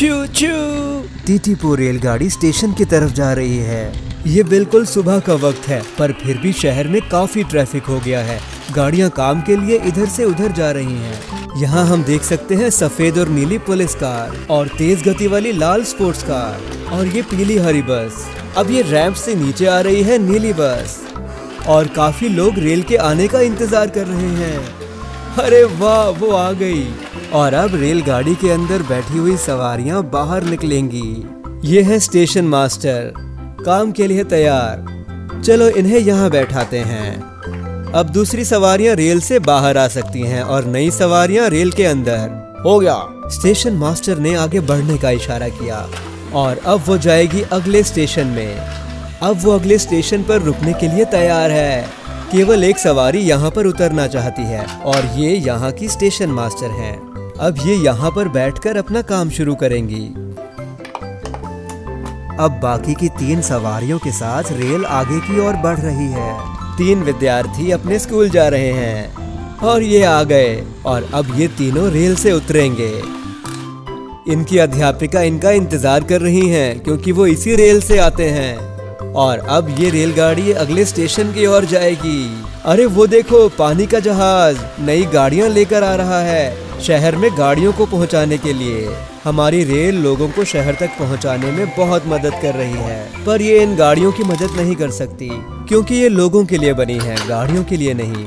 चू चू। टीटीपो रेलगाड़ी स्टेशन की तरफ जा रही है। ये बिल्कुल सुबह का वक्त है, पर फिर भी शहर में काफी ट्रैफिक हो गया है। गाड़ियां काम के लिए इधर से उधर जा रही हैं। यहाँ हम देख सकते हैं सफेद और नीली पुलिस कार और तेज गति वाली लाल स्पोर्ट्स कार और ये पीली हरी बस। अब ये रैंप से नीचे आ रही है नीली बस और काफी लोग रेल के आने का इंतजार कर रहे हैं। अरे वाह, वो आ गई। और अब रेलगाड़ी के अंदर बैठी हुई सवारियां बाहर निकलेंगी। ये है स्टेशन मास्टर, काम के लिए तैयार। चलो इन्हें यहाँ बैठाते हैं। अब दूसरी सवारियां रेल से बाहर आ सकती हैं और नई सवारियां रेल के अंदर। हो गया। स्टेशन मास्टर ने आगे बढ़ने का इशारा किया और अब वो जाएगी अगले स्टेशन में। अब वो अगले स्टेशन पर रुकने के लिए तैयार है। केवल एक सवारी यहाँ पर उतरना चाहती है और ये यहाँ की स्टेशन मास्टर हैं। अब ये यहाँ पर बैठकर अपना काम शुरू करेंगी। अब बाकी की 3 सवारियों के साथ रेल आगे की ओर बढ़ रही है। 3 विद्यार्थी अपने स्कूल जा रहे हैं और ये आ गए और अब ये तीनों रेल से उतरेंगे। इनकी अध्यापिका इनका इंतजार कर रही हैं क्योंकि वो इसी रेल से आते हैं। और अब ये रेलगाड़ी अगले स्टेशन की ओर जाएगी। अरे वो देखो, पानी का जहाज नई गाड़ियां लेकर आ रहा है शहर में गाड़ियों को पहुंचाने के लिए। हमारी रेल लोगों को शहर तक पहुंचाने में बहुत मदद कर रही है, पर ये इन गाड़ियों की मदद नहीं कर सकती क्योंकि ये लोगों के लिए बनी है, गाड़ियों के लिए नहीं।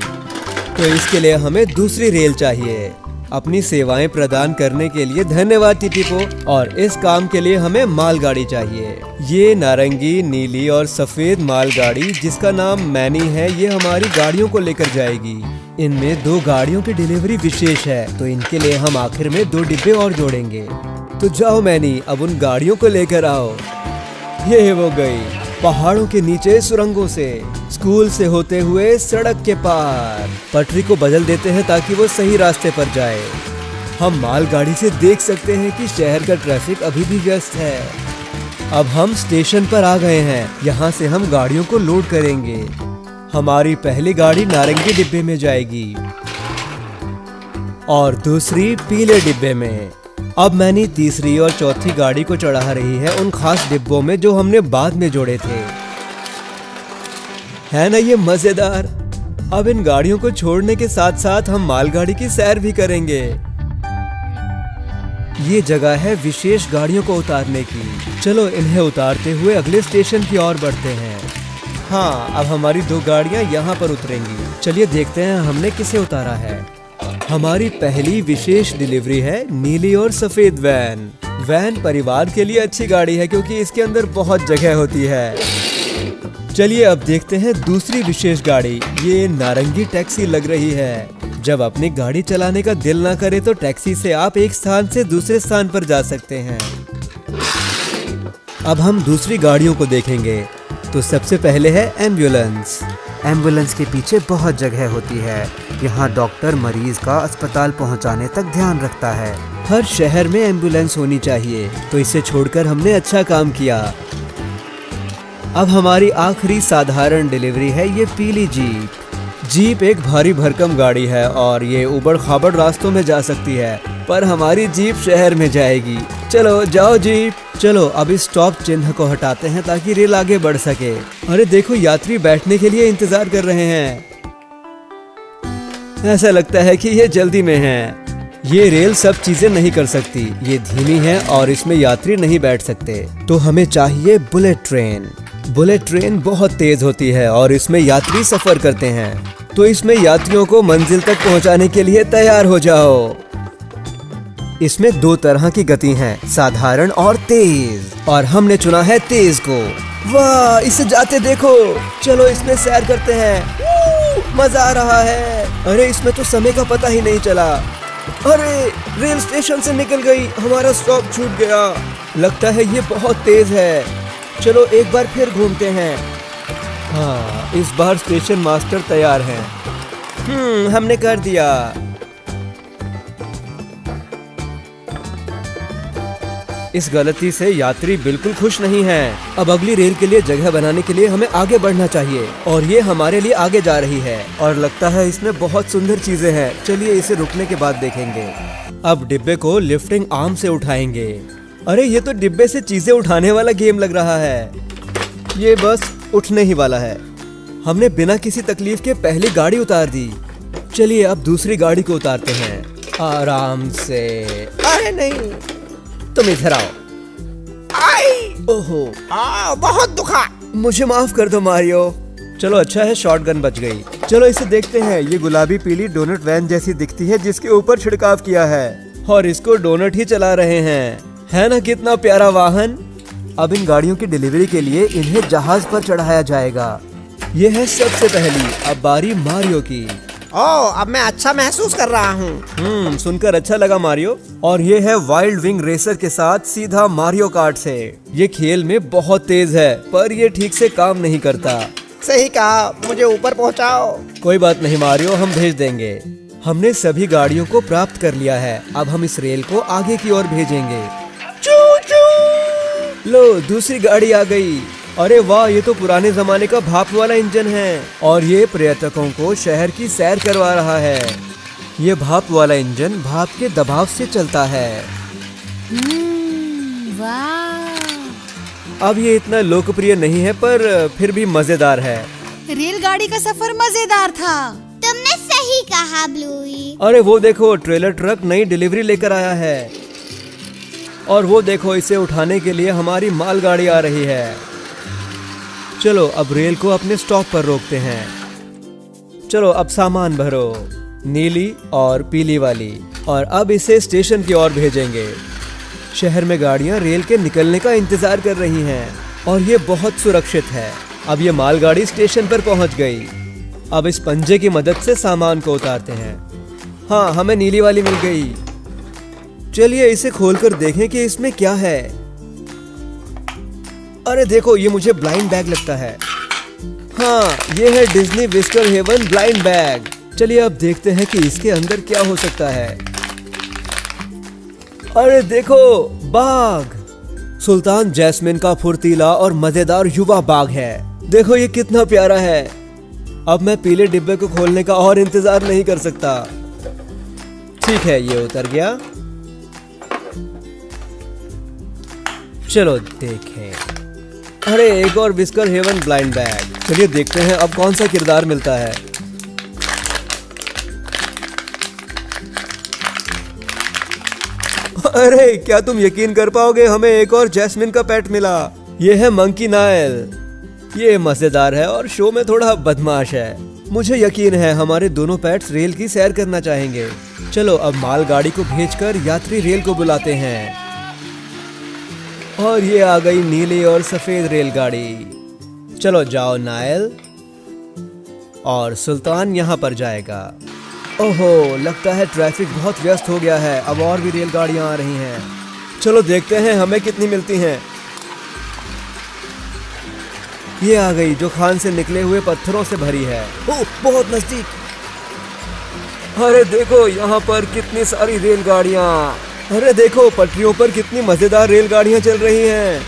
तो इसके लिए हमें दूसरी रेल चाहिए। अपनी सेवाएं प्रदान करने के लिए धन्यवाद टीटीपो। और इस काम के लिए हमें मालगाड़ी चाहिए। ये नारंगी, नीली और सफेद मालगाड़ी जिसका नाम मैनी है, ये हमारी गाड़ियों को लेकर जाएगी। इनमें 2 गाड़ियों की डिलीवरी विशेष है, तो इनके लिए हम आखिर में 2 डिब्बे और जोड़ेंगे। तो जाओ मैनी, अब उन गाड़ियों को लेकर आओ। ये वो गई, पहाड़ों के नीचे सुरंगों से, स्कूल से होते हुए सड़क के पार। पटरी को बदल देते हैं ताकि वो सही रास्ते पर जाए। हम मालगाड़ी से देख सकते हैं कि शहर का ट्रैफिक अभी भी व्यस्त है। अब हम स्टेशन पर आ गए हैं। यहाँ से हम गाड़ियों को लोड करेंगे। हमारी पहली गाड़ी नारंगी डिब्बे में जाएगी और दूसरी पीले डिब्बे में। अब मैंने तीसरी और चौथी गाड़ी को चढ़ा रही है उन खास डिब्बों में जो हमने बाद में जोड़े थे। है ना ये मजेदार। अब इन गाड़ियों को छोड़ने के साथ साथ हम मालगाड़ी की सैर भी करेंगे। ये जगह है विशेष गाड़ियों को उतारने की। चलो इन्हें उतारते हुए अगले स्टेशन की ओर बढ़ते हैं। हाँ, अब हमारी 2 गाड़ियां यहाँ पर उतरेंगी। चलिए देखते हैं हमने किसे उतारा है। हमारी पहली विशेष डिलीवरी है नीली और सफेद वैन। वैन परिवार के लिए अच्छी गाड़ी है क्योंकि इसके अंदर बहुत जगह होती है। चलिए अब देखते हैं दूसरी विशेष गाड़ी। ये नारंगी टैक्सी लग रही है। जब अपनी गाड़ी चलाने का दिल ना करे तो टैक्सी से आप एक स्थान से दूसरे स्थान पर जा सकते हैं। अब हम दूसरी गाड़ियों को देखेंगे। तो सबसे पहले है एम्बुलेंस। एम्बुलेंस के पीछे बहुत जगह होती है। यहाँ डॉक्टर मरीज का अस्पताल पहुँचाने तक ध्यान रखता है। हर शहर में एम्बुलेंस होनी चाहिए, तो इसे छोड़कर हमने अच्छा काम किया। अब हमारी आखिरी साधारण डिलीवरी है ये पीली जीप। जीप एक भारी भरकम गाड़ी है और ये उबड़ खाबड़ रास्तों में जा सकती है, पर हमारी जीप शहर में जाएगी। चलो जाओ जीप। चलो अब इस स्टॉप चिन्ह को हटाते हैं ताकि रेल आगे बढ़ सके। अरे देखो, यात्री बैठने के लिए इंतजार कर रहे हैं। ऐसा लगता है कि ये जल्दी में है। ये रेल सब चीजें नहीं कर सकती, ये धीमी है और इसमें यात्री नहीं बैठ सकते। तो हमें चाहिए बुलेट ट्रेन। बुलेट ट्रेन बहुत तेज होती है और इसमें यात्री सफर करते हैं। तो इसमें यात्रियों को मंजिल तक पहुंचाने के लिए तैयार हो जाओ। इसमें 2 तरह की गति हैं, साधारण और तेज, और हमने चुना है तेज को। वाह, इसे जाते देखो। चलो इसमें सैर करते हैं। मजा आ रहा है। अरे इसमें तो समय का पता ही नहीं चला। अरे रेल स्टेशन से निकल गई, हमारा स्टॉप छूट गया। लगता है ये बहुत तेज है। चलो एक बार फिर घूमते हैं। हाँ, इस बार स्टेशन मास्टर तैयार हैं। हमने कर दिया। इस गलती से यात्री बिल्कुल खुश नहीं हैं। अब अगली रेल के लिए जगह बनाने के लिए हमें आगे बढ़ना चाहिए और ये हमारे लिए आगे जा रही है और लगता है इसमें बहुत सुंदर चीजें हैं। चलिए इसे रुकने के बाद देखेंगे। अब डिब्बे को लिफ्टिंग आर्म से उठाएंगे। अरे ये तो डिब्बे से चीजें उठाने वाला गेम लग रहा है। ये बस उठने ही वाला है। हमने बिना किसी तकलीफ के पहली गाड़ी उतार दी। चलिए अब दूसरी गाड़ी को उतारते हैं आराम से। अरे नहीं, तुम इधर आओ। ओहो, बहुत दुखा। मुझे माफ कर दो मारियो। चलो अच्छा है शॉटगन बच गई। चलो इसे देखते हैं। ये गुलाबी पीली डोनट वैन जैसी दिखती है जिसके ऊपर छिड़काव किया है और इसको डोनट ही चला रहे हैं। है ना कितना प्यारा वाहन। अब इन गाड़ियों की डिलीवरी के लिए इन्हें जहाज पर चढ़ाया जाएगा। ये है सबसे पहली। अब बारी मारियो की। अब मैं अच्छा महसूस कर रहा हूँ। सुनकर अच्छा लगा मारियो। और ये है वाइल्ड विंग रेसर के साथ सीधा मारियो कार्ट से। ये खेल में बहुत तेज है पर ये ठीक से काम नहीं करता। सही कहा, मुझे ऊपर पहुँचाओ। कोई बात नहीं मारियो, हम भेज देंगे। हमने सभी गाड़ियों को प्राप्त कर लिया है। अब हम इस रेल को आगे की ओर भेजेंगे। चू चू। लो दूसरी गाड़ी आ गई। अरे वाह, ये तो पुराने जमाने का भाप वाला इंजन है और ये पर्यटकों को शहर की सैर करवा रहा है। ये भाप वाला इंजन भाप के दबाव से चलता है। वाह। अब ये इतना लोकप्रिय नहीं है पर फिर भी मजेदार है। रेलगाड़ी का सफर मजेदार था। तुमने सही कहा ब्लूई। अरे वो देखो, ट्रेलर ट्रक नई डिलीवरी लेकर आया है। और वो देखो, इसे उठाने के लिए हमारी मालगाड़ी आ रही है। चलो अब रेल को अपने स्टॉप पर रोकते हैं। चलो अब सामान भरो, नीली और पीली वाली। और अब इसे स्टेशन की ओर भेजेंगे। शहर में गाड़ियां रेल के निकलने का इंतजार कर रही हैं और ये बहुत सुरक्षित है। अब ये मालगाड़ी स्टेशन पर पहुंच गई। अब इस पंजे की मदद से सामान को उतारते हैं। हाँ, हमें नीली वाली मिल गई। चलिए इसे खोलकर देखें कि इसमें क्या है। अरे देखो, ये मुझे ब्लाइंड बैग लगता है। हाँ, ये है Disney Whisker Haven blind bag. चलिए अब देखते हैं कि इसके अंदर क्या हो सकता है। अरे देखो, बाघ। सुल्तान जैस्मिन का फुर्तीला और मजेदार युवा बाघ है। देखो ये कितना प्यारा है। अब मैं पीले डिब्बे को खोलने का और इंतजार नहीं कर सकता। ठीक है, ये उतर गया। चलो देखें। अरे एक और विस्कर हेवन ब्लाइंड बैग। चलिए देखते हैं अब कौन सा किरदार मिलता है। अरे क्या तुम यकीन कर पाओगे, हमें एक और जैस्मिन का पेट मिला। ये है मंकी नायल। ये मजेदार है और शो में थोड़ा बदमाश है। मुझे यकीन है हमारे दोनों पेट्स रेल की सैर करना चाहेंगे। चलो अब मालगाड़ी को भेजकर यात्री रेल को बुलाते हैं। और ये आ गई नीली और सफेद रेलगाड़ी। चलो जाओ नायल। और सुल्तान यहाँ पर जाएगा। ओहो, लगता है ट्रैफिक बहुत व्यस्त हो गया है। अब और भी रेलगाड़ियाँ आ रही हैं। चलो देखते हैं हमें कितनी मिलती हैं। ये आ गई जो खान से निकले हुए पत्थरों से भरी है। ओह, बहुत नजदीक। अरे देखो यहाँ पर कितनी सारी रेलगाड़ियाँ। अरे देखो, पटरियों पर कितनी मजेदार रेलगाड़ियां चल रही हैं।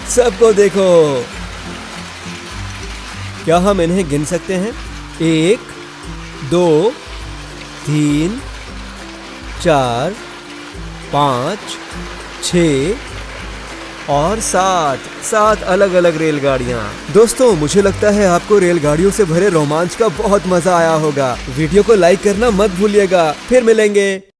सबको देखो। क्या हम इन्हें गिन सकते हैं? 1 2 3 4 5 6 और 7 अलग अलग रेलगाड़ियां। दोस्तों, मुझे लगता है आपको रेलगाड़ियों से भरे रोमांच का बहुत मजा आया होगा। वीडियो को लाइक करना मत भूलिएगा। फिर मिलेंगे।